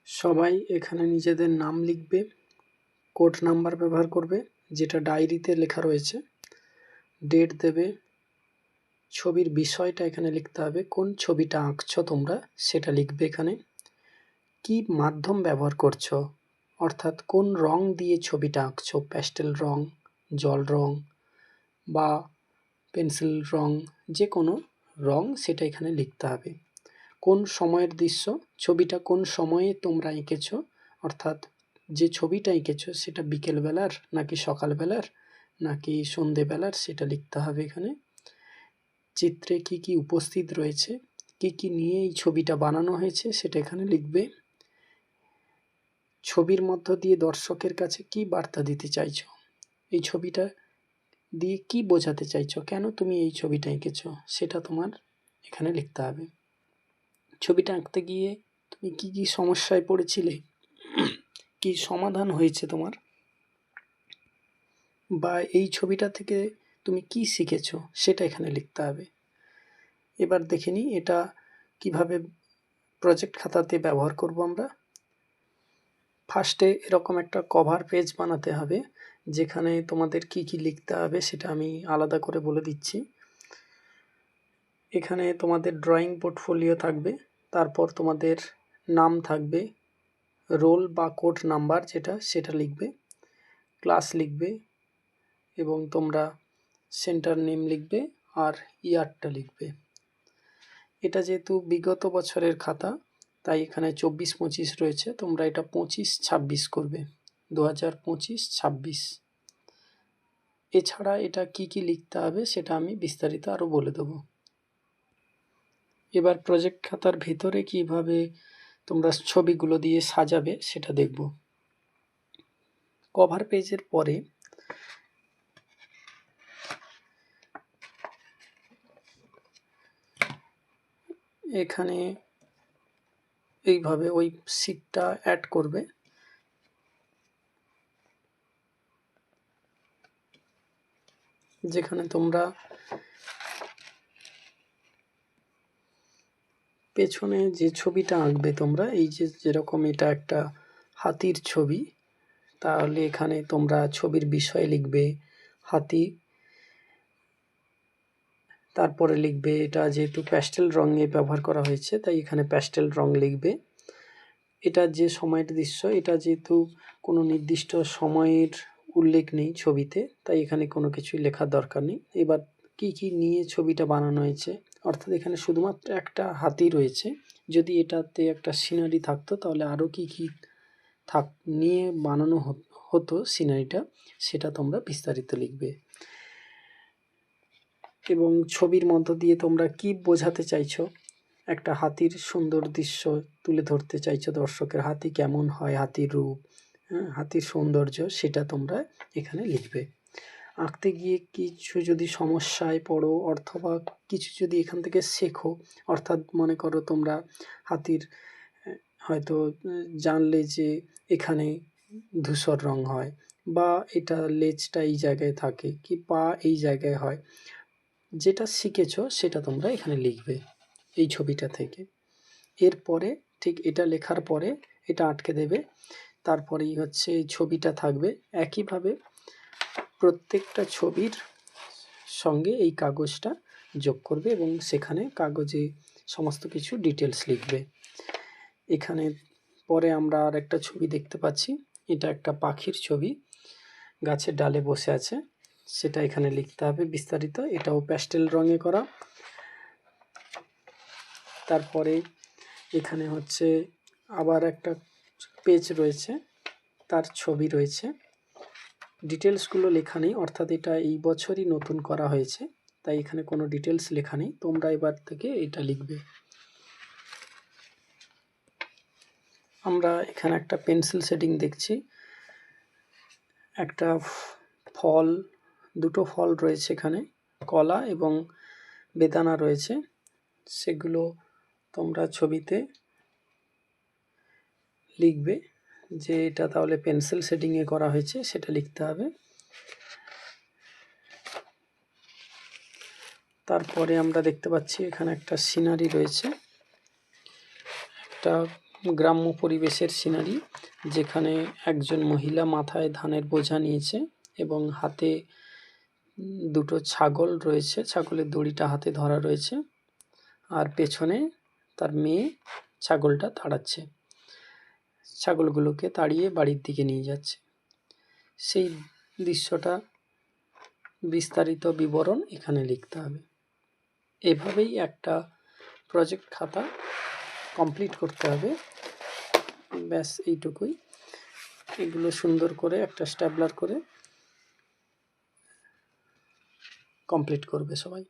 সবাই এখানে নিজেদের নাম লিখবে, কোড নাম্বার ব্যবহার করবে যেটা ডায়েরিতে লেখা রয়েছে, ডেট দেবে, ছবির বিষয়টা এখানে লিখতে হবে, কোন ছবিটা আঁকছো তোমরা সেটা লিখবে এখানে, কি মাধ্যম ব্যবহার করছো অর্থাৎ কোন রং দিয়ে ছবিটা আঁকছো, প্যাস্টেল রং, জল রং বা পেন্সিল রং, যে কোনো রং সেটা এখানে লিখতে হবে। কোন সময়ের দৃশ্য, ছবিটা কোন সময়ে তোমরা এঁকেছো, অর্থাৎ যে ছবিটা এঁকেছো সেটা বিকেলবেলার নাকি সকালবেলার নাকি সন্ধেবেলার সেটা লিখতে হবে এখানে। চিত্রে কি কি উপস্থিত রয়েছে, কি কি নিয়ে এই ছবিটা বানানো হয়েছে সেটা এখানে লিখবে। ছবির মধ্য দিয়ে দর্শকের কাছে কি বার্তা দিতে চাইছো, এই ছবিটা দিয়ে কি বোঝাতে চাইছো, কেন তুমি এই ছবিটা এঁকেছো সেটা তোমার এখানে লিখতে হবে। ছবিটা আঁকতে গিয়ে তুমি কি কি সমস্যায় পড়েছিলে, কি সমাধান হয়েছে তোমার, বা এই ছবিটা থেকে তুমি কি শিখেছো সেটা এখানে লিখতে হবে। এবার দেখে নিই এটা কিভাবে প্রজেক্ট খাতাতে ব্যবহার করব আমরা। ফার্স্টে এরকম একটা কভার পেজ বানাতে হবে যেখানে তোমাদের কি কি লিখতে হবে সেটা আমি আলাদা করে বলে দিচ্ছি। এখানে তোমাদের ড্রয়িং পোর্টফোলিও থাকবে, তারপর তোমাদের নাম থাকবে, রোল বা কোড নাম্বার যেটা সেটা লিখবে, ক্লাস লিখবে এবং তোমরা সেন্টার নেম লিখবে আর ইয়ারটা লিখবে। এটা যেহেতু বিগত বছরের খাতা তাই এখানে 24-25 রয়েছে, তোমরা এটা 25-26 করবে, 2025-26। এছাড়া এটা কি কি লিখতে হবে সেটা আমি বিস্তারিত আরও বলে দেবো। এবার প্রজেক্ট খাতার ভিতরে কিভাবে তোমরা ছবিগুলো দিয়ে সাজাবে সেটা দেখব। কভার পেজের পরে এখানে এইভাবে ওই শীটটা অ্যাড করবে, যেখানে তোমরা পেছনে যে ছবিটা আঁকবে তোমরা, এই যে যেরকম এটা একটা হাতির ছবি, তাহলে এখানে তোমরা ছবির বিষয় লিখবে হাতি, তারপরে লিখবে এটা যেহেতু প্যাস্টেল রঙে ব্যবহার করা হয়েছে তাই এখানে প্যাস্টেল রং লিখবে। এটা যে সময়ের দৃশ্য, এটা যেহেতু কোনো নির্দিষ্ট সময়ের উল্লেখ নেই ছবিতে তাই এখানে কোনো কিছুই লেখার দরকার নেই। এবার কি কি নিয়ে ছবিটা বানানো হয়েছে, অর্থাৎ এখানে শুধুমাত্র একটা হাতি রয়েছে, যদি এটাতে একটা সিনারি থাকতো তাহলে আরও কি কি নিয়ে বানানো হতো সিনারিটা সেটা তোমরা বিস্তারিত লিখবে। এবং ছবির মধ্য দিয়ে তোমরা কি বোঝাতে চাইছো, একটা হাতির সুন্দর দৃশ্য তুলে ধরতে চাইছো দর্শকের, হাতি কেমন হয়, হাতির রূপ, হাতির সৌন্দর্য সেটা তোমরা এখানে লিখবে। আঁকতে গিয়ে কিছু যদি সমস্যায় পড়ো অথবা কিছু যদি এখান থেকে শেখো, অর্থাৎ মনে করো তোমরা হাতির হয়তো জানলে যে এখানে ধূসর রং হয় বা এটা লেজটা এই জায়গায় থাকে কি পা এই জায়গায় হয়, যেটা শিখেছো সেটা তোমরা এখানে লিখবে এই ছবিটা থেকে। এরপরে ঠিক এটা লেখার পরে এটা আটকে দেবে, তারপরেই হচ্ছে এই ছবিটা থাকবে। একইভাবে প্রত্যেকটা ছবির সঙ্গে এই কাগজটা যোগ করবে এবং সেখানে কাগজে সমস্ত কিছু ডিটেলস লিখবে। এখানে পরে আমরা আর একটা ছবি দেখতে পাচ্ছি, এটা একটা পাখির ছবি, গাছের ডালে বসে আছে, সেটা এখানে লিখতে হবে বিস্তারিত, এটাও প্যাস্টেল রঙে করা। তারপরে এখানে হচ্ছে আবার একটা পেজ রয়েছে, তার ছবি রয়েছে, ডিটেলসগুলো লেখা নেই, অর্থাৎ এটা এই বছরই নতুন করা হয়েছে তাই এখানে কোনো ডিটেলস লেখা নেই, তোমরা এবার থেকে এটা লিখবে। আমরা এখানে একটা পেন্সিল শেডিং দেখছি, একটা ফল, দুটো ফল রয়েছে এখানে, কলা এবং বেদানা রয়েছে, সেগুলো তোমরা ছবিতে লিখবে যে এটা তাহলে পেন্সিল শেডিংয়ে করা হয়েছে সেটা লিখতে হবে। তারপরে আমরা দেখতে পাচ্ছি এখানে একটা সিনারি রয়েছে, একটা গ্রাম্য পরিবেশের সিনারি, যেখানে একজন মহিলা মাথায় ধানের বোঝা নিয়েছে এবং হাতে দুটো ছাগল রয়েছে, ছাগলের দড়িটা হাতে ধরা রয়েছে, আর পেছনে তার মেয়ে ছাগলটা তাড়াচ্ছে, ছাগলগুলোকে তাড়িয়ে বাড়ির দিকে নিয়ে যাচ্ছে। সেই দৃশ্যটা বিস্তারিত বিবরণ এখানে লিখতে হবে। এভাবেই একটা প্রজেক্ট খাতা কমপ্লিট করতে হবে। ব্যাস এইটুকুই। এগুলো সুন্দর করে একটা স্ট্যাপলার করে কমপ্লিট করবে সবাই।